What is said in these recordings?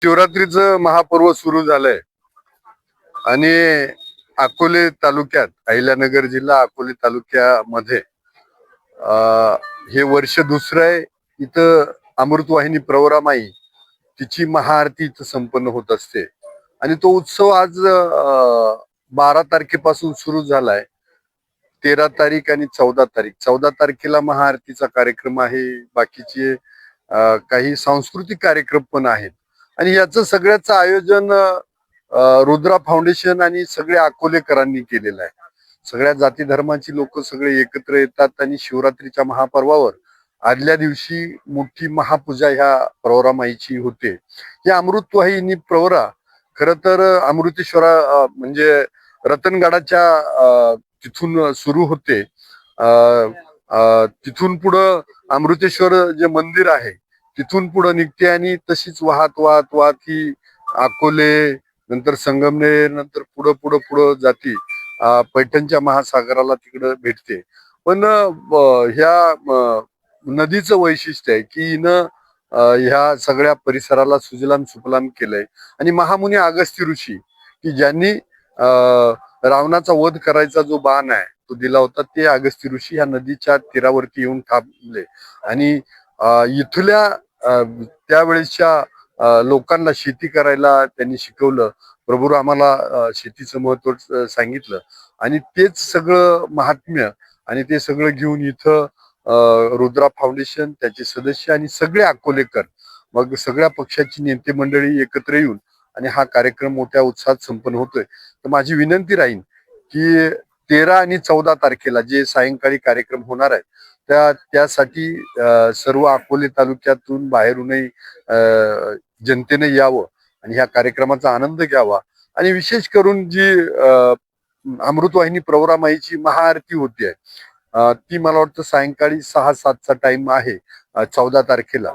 शिवरात्रीचं महापर्व सुरू झालंय आणि अकोले तालुक्यात अहिल्यानगर जिल्हा अकोले तालुक्यामध्ये हे वर्ष दुसरं आहे. इथं अमृतवाहिनी प्रवरामाई तिची महाआरती इथं संपन्न होत असते आणि तो उत्सव आज 12 तारखेपासून सुरू झालाय. 13 तारीख आणि 14 तारीख. 14 तारखेला महाआरतीचा कार्यक्रम आहे. बाकीचे काही सांस्कृतिक कार्यक्रम पण आहेत आणि याचं सगळ्याचं आयोजन रुद्रा फाउंडेशन आणि सगळ्या अकोलेकरांनी केलेलं आहे. सगळ्या जाती धर्माची लोक सगळे एकत्र येतात आणि शिवरात्रीच्या महापर्वावर आदल्या दिवशी मोठी महापूजा ह्या प्रवरामाईची होते. या अमृतवाहिनी प्रवरा खर तर अमृतेश्वरा म्हणजे रतनगडाच्या तिथून सुरू होते. तिथून पुढं अमृतेश्वर जे मंदिर आहे तिथून पुढं निघते आणि तशीच वाहत वाहत वाहत ही अकोले नंतर संगमनेर नंतर पुढं पुढं पुढं जाती पैठणच्या महासागराला तिकडं भेटते. पण ह्या नदीचं वैशिष्ट्य आहे की हिनं ह्या सगळ्या परिसराला सुजलाम सुफलाम केलंय आणि महामुनी अगस्त्य ऋषी की ज्यांनी रावणाचा वध करायचा जो बाण आहे तो दिला होता ते अगस्त्य ऋषी ह्या नदीच्या तीरावरती येऊन थांबले आणि इथल्या त्यावेळेसच्या लोकांना शेती करायला त्यांनी शिकवलं. प्रभू आम्हाला शेतीचं महत्व सांगितलं आणि तेच सगळं महात्म्य आणि ते सगळं घेऊन इथं रुद्रा फाउंडेशन त्याचे सदस्य आणि सगळे अकोलेकर मग सगळ्या पक्षाची नेते मंडळी एकत्र येऊन आणि हा कार्यक्रम मोठ्या उत्साहात संपन्न होतोय. तर माझी विनंती राहील की 13 आणि 14 तारखेला जे सायंकाळी कार्यक्रम होणार आहे त्यासाठी सर्व अकोले तालुक्यातून बाहेरूनही जनतेने यावं आणि ह्या कार्यक्रमाचा आनंद घ्यावा आणि विशेष करून जी अमृतवाहिनी प्रवरामाईची महाआरती होती ती मला वाटतं सायंकाळी 6-7चा टाइम आहे 14 तारखेला.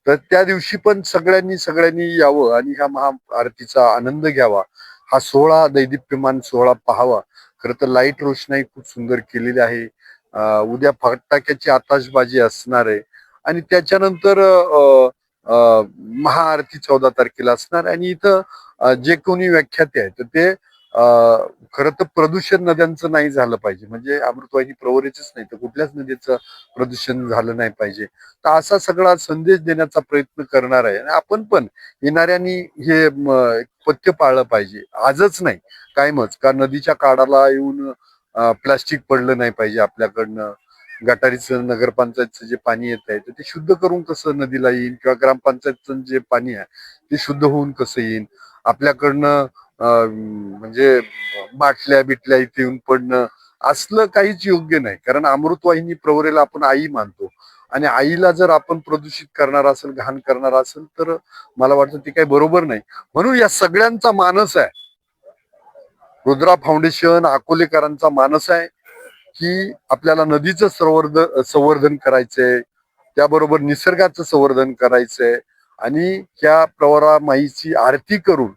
तर त्या दिवशी पण सगळ्यांनी यावं आणि ह्या महाआरतीचा आनंद घ्यावा. हा सोहळा दैदिप्यमान सोहळा पाहावा. खरं तर लाईट रोषणाई खूप सुंदर केलेली आहे. उद्या फटाक्याची आताशबाजी असणार आहे आणि त्याच्यानंतर महाआरती 14 तारखेला असणार आणि इथं जे कोणी व्याख्याते आहेत तर ते खरं तर प्रदूषण नद्यांचं नाही झालं पाहिजे. म्हणजे अमृतवाहिनी प्रवरेचंच नाही तर कुठल्याच नदीचं प्रदूषण झालं नाही पाहिजे. तर असा सगळा संदेश देण्याचा प्रयत्न करणार आहे आणि आपण पण येणाऱ्यांनी हे पथ्य पाळलं पाहिजे. आजच नाही कायमच का नदीच्या काठाला येऊन प्लास्टिक पडलं नाही पाहिजे आपल्याकडनं. गटारीचं नगरपंचायतचं जे पाणी येत आहे तर ते शुद्ध करून कसं नदीला येईल किंवा ग्रामपंचायतचं जे पाणी आहे ते शुद्ध होऊन कसं येईल. आपल्याकडनं म्हणजे बाटल्या बिटल्या इथे येऊन पडणं असलं काहीच योग्य नाही. कारण अमृतवाहिनी प्रवरेला आपण आई मानतो आणि आईला जर आपण प्रदूषित करणार असेल घाण करणार असेल तर मला वाटतं ते काही बरोबर नाही. म्हणून या सगळ्यांचा मानस आहे रुद्रा फाउंडेशन अकोलेकरांचा मानस आहे की आपल्याला नदीचं संवर्धन करायचंय त्याबरोबर निसर्गाचं संवर्धन करायचंय आणि ह्या प्रवरा माईची आरती करून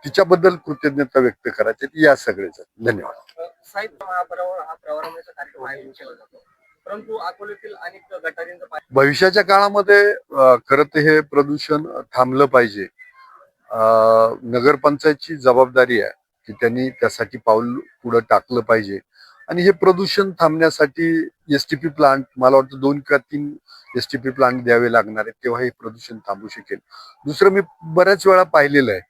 तिच्याबद्दल कृतज्ञता व्यक्त करायची. या सगळेच धन्यवाद. साहित्य महापर्व हा प्रवरामाईचा कार्यक्रम आयोजित केला जातो परंतु अकोल्यातील अनेक गटारींचा भविष्याच्या काळामध्ये खरं तर हे प्रदूषण थांबलं पाहिजे. नगरपंचायतची जबाबदारी आहे की त्यांनी त्यासाठी पाऊल पुढे टाकलं पाहिजे आणि हे प्रदूषण थांबण्यासाठी एसटीपी प्लांट मला वाटतं 2 किंवा 3 एसटीपी प्लांट द्यावे लागणार आहेत तेव्हा हे प्रदूषण थांबू शकेल. दुसरं मी बऱ्याच वेळा पाहिलेलं आहे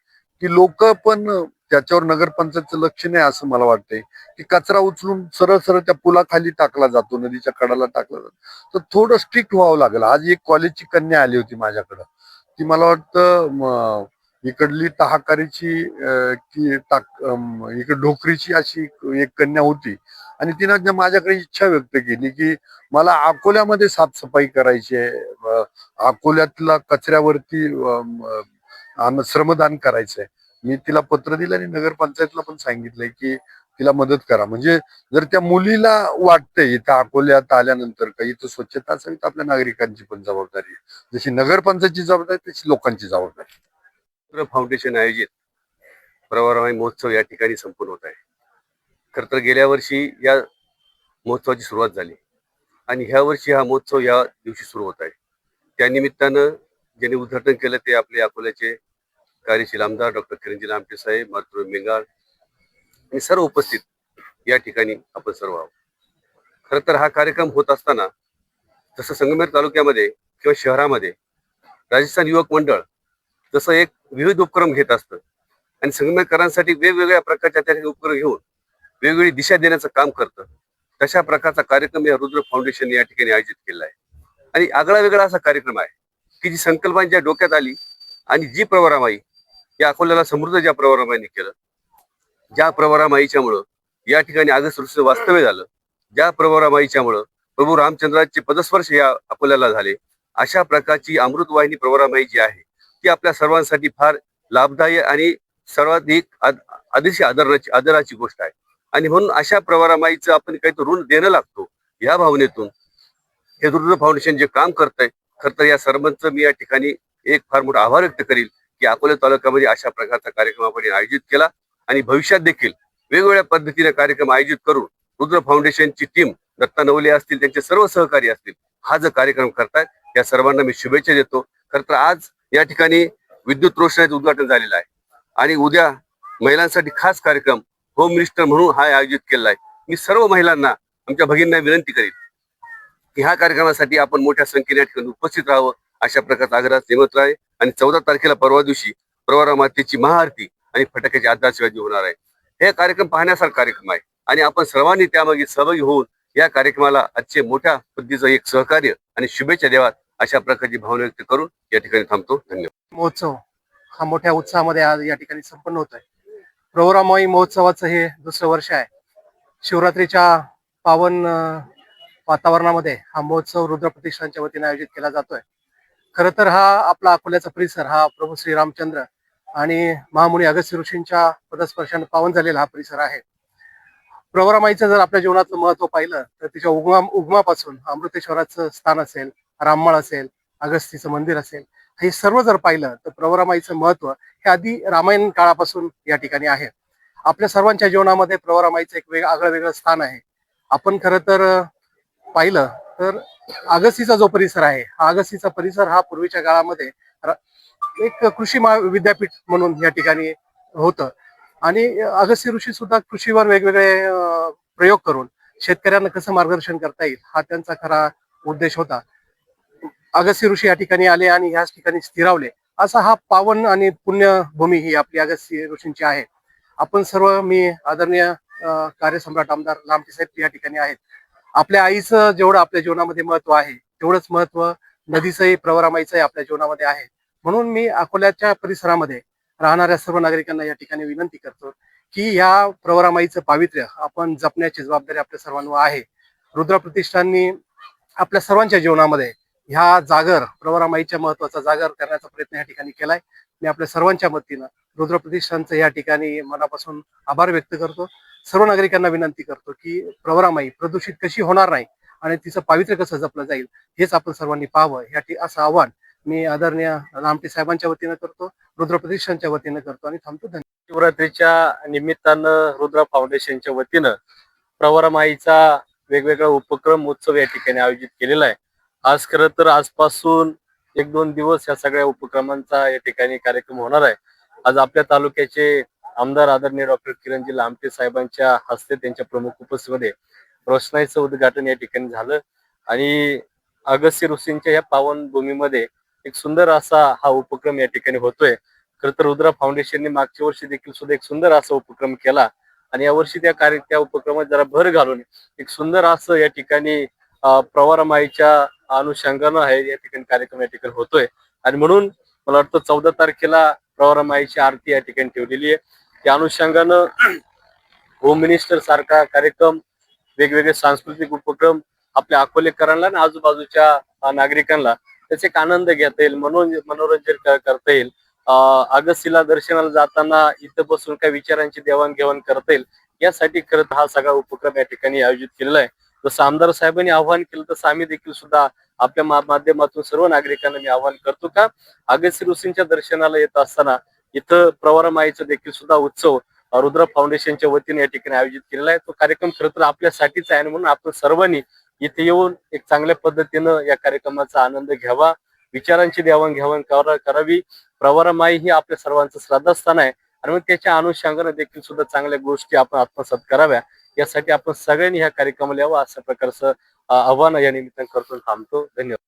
की लोक पण त्याच्यावर नगरपंचायतचं लक्ष नाही असं मला वाटतंय की कचरा उचलून सरळ सरळ त्या पुलाखाली टाकला जातो नदीच्या कडाला टाकला जातो. तर थोडं स्ट्रिक्ट व्हावं लागेल. आज एक कॉलेजची कन्या आली होती माझ्याकडं. ती मला वाटतं इकडली टाहाकारीची की इकडे ढोकरीची अशी एक कन्या होती आणि तिनं माझ्याकडे इच्छा व्यक्त केली की मला अकोल्यामध्ये साफसफाई करायची आहे. अकोल्यातला कचऱ्यावरती श्रमदान करायचंय. मी तिला पत्र दिलं आणि नगरपंचायतला पण सांगितलंय की तिला मदत करा. म्हणजे जर त्या मुलीला वाटतंय इथं अकोल्यात आल्यानंतर काही इथं स्वच्छता असावी तर आपल्या नागरिकांची पण जबाबदारी आहे. जशी नगरपंचायतची जबाबदारी तशी लोकांची जबाबदारी. फाउंडेशन आयोजित प्रवरामाई महोत्सव या ठिकाणी संपन्न होत आहे. खर तर गेल्या वर्षी या महोत्सवाची सुरुवात झाली आणि ह्या वर्षी हा महोत्सव या दिवशी सुरू होत आहे. त्या निमित्तानं ज्यांनी उद्घाटन केलं ते आपले अकोल्याचे कार्यशील आमदार डॉक्टर किरणजी लामटे साहेब, मातृ मेंगाळ आणि सर्व उपस्थित या ठिकाणी आपण सर्व आहोत. खरं तर हा कार्यक्रम होत असताना जसं संगमेर तालुक्यामध्ये किंवा शहरामध्ये राजस्थान युवक मंडळ जसं एक विविध उपक्रम घेत असतं आणि संगमेरकरांसाठी वेगवेगळ्या प्रकारच्या त्या उपक्रम घेऊन वेगवेगळी दिशा देण्याचं काम करतं, तशा प्रकारचा कार्यक्रम या रुद्र फाउंडेशन या ठिकाणी आयोजित केला आहे. आणि आगळा वेगळा असा कार्यक्रम आहे की जी संकल्पना ज्या डोक्यात आली आणि जी प्रवरामाई या अकोल्याला समृद्ध ज्या प्रवरामाईने केलं, ज्या प्रवरामाईच्यामुळं या ठिकाणी आगस्त वास्तव्य झालं, ज्या प्रवरामाईच्यामुळं प्रभू रामचंद्राचे पदस्पर्श या अकोल्याला झाले, अशा प्रकारची अमृतवाहिनी प्रवरामाई जी आहे ती आपल्या सर्वांसाठी फार लाभदायी आणि सर्वाधिक अतिशय आदराची गोष्ट आहे. आणि म्हणून अशा प्रवरामाईचं आपण काही ऋण देणं लागतो या भावनेतून हे रुद्र फाउंडेशन जे काम करतंय, खरं तर या सर्वांचं मी या ठिकाणी एक फार मोठा आभार व्यक्त करील की अकोला तालुक्यामध्ये अशा प्रकारचा कार्यक्रम आपण आयोजित केला आणि भविष्यात देखील वेगवेगळ्या पद्धतीने कार्यक्रम आयोजित करून रुद्र फाउंडेशनची टीम, दत्ता नवले असतील, त्यांचे सर्व सहकारी असतील, हा जो कार्यक्रम करतायत या सर्वांना मी शुभेच्छा देतो. खरं तर आज या ठिकाणी विद्युत रोषणाचं उद्घाटन झालेलं आहे आणि उद्या महिलांसाठी खास कार्यक्रम होम मिनिस्टर म्हणून हा आयोजित केलेला आहे. मी सर्व महिलांना, आमच्या भगिनींना विनंती करीन की ह्या कार्यक्रमासाठी आपण मोठ्या संख्येने या ठिकाणी उपस्थित राहावं, अशा प्रकारचा आग्रह निमंत्रण आहे. आणि 14 तारखेला परवा दिवशी प्रवरा मातेची महाआरती आणि फटाक्याची आदराशिवाजी होणार आहे. हे कार्यक्रम पाहण्यासारखा कार्यक्रम आहे आणि आपण सर्वांनी त्यामागे सहभागी होऊन या कार्यक्रमाला आजचे मोठ्या पद्धतीचं एक सहकार्य आणि शुभेच्छा द्याव्यात, अशा प्रकारची भावना व्यक्त करून या ठिकाणी थांबतो. धन्यवाद. महोत्सव हा मोठ्या उत्साहामध्ये आज या ठिकाणी संपन्न होत आहे. प्रवरामाई महोत्सवाचं हे दुसरं वर्ष आहे. शिवरात्रीच्या पावन वातावरणामध्ये हा महोत्सव रुद्र प्रतिष्ठानच्या वतीने आयोजित केला जातोय. खरं तर हा आपला अकोल्याचा परिसर हा प्रभू श्री रामचंद्र आणि महामुनी अगस्त्य ऋषींच्या पदस्पर्शाने पावन झालेला हा परिसर आहे. प्रवरामाईचं जर आपल्या जीवनातलं महत्व पाहिलं तर तिच्या उगमापासून अमृतेश्वराचं स्थान असेल, राममाळ असेल, अगस्तीचं मंदिर असेल, हे सर्व जर पाहिलं तर प्रवरामाईचं महत्व हे आधी रामायण काळापासून या ठिकाणी आहे. आपल्या सर्वांच्या जीवनामध्ये प्रवरामाईचं एक आगळं वेगळं स्थान आहे. आपण खरं तर पाहिलं तर अगस्तीचा जो परिसर आहे, हा अगस्तीचा परिसर हा पूर्वीच्या काळामध्ये एक कृषी विद्यापीठ म्हणून या ठिकाणी होतं आणि अगस्त्य ऋषी सुद्धा कृषीवर वेगवेगळे प्रयोग करून शेतकऱ्यांना कसं मार्गदर्शन करता येईल हा त्यांचा खरा उद्देश होता. अगस्त्य ऋषी या ठिकाणी आले आणि ह्याच ठिकाणी स्थिरावले. असा हा पावन आणि पुण्यभूमी ही आपली अगस्त्य ऋषींची आहे. आपण सर्व, मी आदरणीय कार्यसम्राट आमदार लामटे साहेब या ठिकाणी आहेत. आपल्या आईचं जेवढं आपल्या जीवनामध्ये महत्व आहे तेवढंच महत्व नदीचंही, प्रवरामाईचंही आपल्या जीवनामध्ये आहे. म्हणून मी अकोल्याच्या परिसरामध्ये राहणाऱ्या सर्व नागरिकांना या ठिकाणी विनंती करतो की या प्रवरामाईचं पावित्र्य आपण जपण्याची जबाबदारी आपल्या सर्वांवर आहे. रुद्र प्रतिष्ठाननी आपल्या सर्वांच्या जीवनामध्ये ह्या जागर, प्रवरामाईच्या महत्वाचा जागर करण्याचा प्रयत्न या ठिकाणी केलाय. मी आपल्या सर्वांच्या वतीनं रुद्र प्रतिष्ठानचं या ठिकाणी मनापासून आभार व्यक्त करतो. सर्व नागरिकांना विनंती करतो की प्रवरामाई प्रदूषित कशी होणार नाही आणि तिचं पावित्र्य कसं जपलं जाईल हेच आपण सर्वांनी पाहावं, असं आव्हान मी आदरणीय लामटे साहेबांच्या वतीनं करतो, रुद्र प्रतिष्ठानच्या वतीनं करतो आणि थांबतो. धन्यवाद. शिवरात्रीच्या निमित्तानं रुद्र फाउंडेशनच्या वतीनं प्रवरामाईचा वेगवेगळा उपक्रम उत्सव या ठिकाणी आयोजित केलेला आहे. आज खरं तर आजपासून 1-2 दिवस या सगळ्या उपक्रमांचा या ठिकाणी कार्यक्रम होणार आहे. आज आपल्या तालुक्याचे आमदार आदरणीय डॉक्टर किरणजी लामटे साहेबांच्या हस्ते त्यांच्या प्रमुख उपस्थितीमध्ये रोषणाईचं उद्घाटन या ठिकाणी झालं आणि अगस्त्य ऋषींच्या या पावन भूमीमध्ये एक सुंदर असा हा उपक्रम या ठिकाणी होतोय. खरं तर रुद्र फाउंडेशनने मागच्या वर्षी देखील सुद्धा एक सुंदर असा उपक्रम केला आणि यावर्षी त्या उपक्रमात जरा भर घालून एक सुंदर असं या ठिकाणी प्रवरामाईच्या अनुषंगानं आहे या ठिकाणी कार्यक्रम या ठिकाणी होतोय. आणि म्हणून मला वाटतं 14 तारखेला प्रवरामाईची आरती या ठिकाणी ठेवलेली आहे. त्या अनुषंगानं होम मिनिस्टर सारखा कार्यक्रम, वेगवेगळे सांस्कृतिक उपक्रम आपल्या अकोलेकरांना आणि आजूबाजूच्या नागरिकांना त्याचे एक आनंद घेता येईल, मनोरंजन करता येईल. अगस्तीला दर्शनाला जाताना इथं बसून काही विचारांची देवाणघेवाण करता येईल यासाठी खरं हा सगळा उपक्रम या ठिकाणी आयोजित केलेला आहे. जसं आमदार साहेबांनी आवाहन केलं तसं आम्ही देखील सुद्धा आपल्या माध्यमातून सर्व नागरिकांना मी आवाहन करतो का अगस्त्य ऋषींच्या दर्शनाला येत असताना इथं प्रवरामाईचं देखील सुद्धा उत्सव रुद्र फाउंडेशनच्या वतीने या ठिकाणी आयोजित केलेला आहे. तो कार्यक्रम खरं तर आपल्यासाठीच आहे आणि म्हणून आपण सर्वांनी इथे येऊन एक चांगल्या पद्धतीनं या कार्यक्रमाचा आनंद घ्यावा, विचारांची देवाणघेवाण करावी प्रवरा माई ही आपल्या सर्वांचं श्रद्धास्थान आहे आणि मग त्याच्या अनुषंगाने देखील सुद्धा चांगल्या गोष्टी आपण आत्मसात कराव्या यासाठी आपण सगळ्यांनी ह्या कार्यक्रमाला यावं अशा प्रकारचं आव्हान या निमित्तानं करतो थांबतो. धन्यवाद.